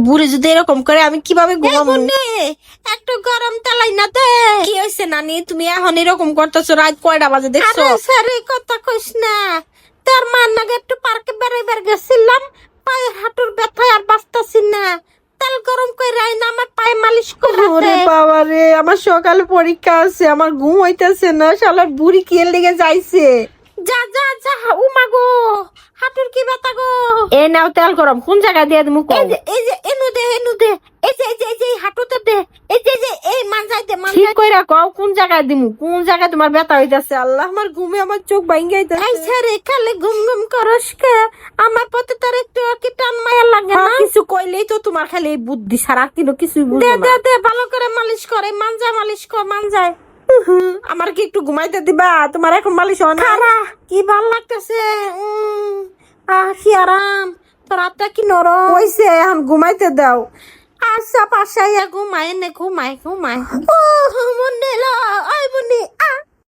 বুড়ি যদি এরকম করে আমি কিভাবে ঘুমাবো? একটু গরম তেলাই না দে। কি হয়েছে নানি, তুমি এখন এরকম করতেছো? রাত কয়টা বাজে দেখছো? আরে সারি কথা কইস না, তোর মার নাগে একটু পার্কে বেড়াইবার গেছিলাম, পায়ে হাঁটুর ব্যথায় আর বাঁচতাছি না, তেল গরম করে রাই না আমার পায়ে মালিশ করে ওরে বাবা রে, আমার সকালে পরীক্ষা আছে, আমার ঘুম হইতেছে না। শালার বুড়ি কি এর লেগে যাইছে? যা যা যা, উমা গো, হাঁটুর কি ব্যথা গো। এ নাও তেল গরম, কোন জায়গায় দিয়ে দিমু কও? এই যে এনু দে, এনু দে, এই যে হাঁটুতে দে, এই যে এই মানজাই দে, ঠিক মানজাই। কইরা কও কোন জায়গায় দিমু, কোন জায়গায় তোমার ব্যথা হইতাছে? আল্লাহ, আমার ঘুমে আমার চোখ ভাঙ্গা এই যাইতাছে। সারে খালি ঘুম ঘুম করস কে? আমার প্রতি তোর একটু কি টান মায়া লাগে না? কিছু কইলেই তো তোমার খালি এই বুদ্ধি ছাড়া কিন্তু কিছুই দে বুঝো দে না। দে, ভালো করে মালিশ করে, মানজা মালিশ কর, মানজায়। আমার কি একটু ঘুমাইতে দিবা? তোমার এখন মালিশ হয় না? খারা কি ভাল লাগতেছে, কি আরাম, তোর হাতটা কি নরম। কইছে এখন ঘুমাইতে দাও। আচ্ছা পাশাইয়া ঘুমায় নে, ঘুমায় ঘুমায়। ও মুন্ডে লো, ওই মুন্ডি,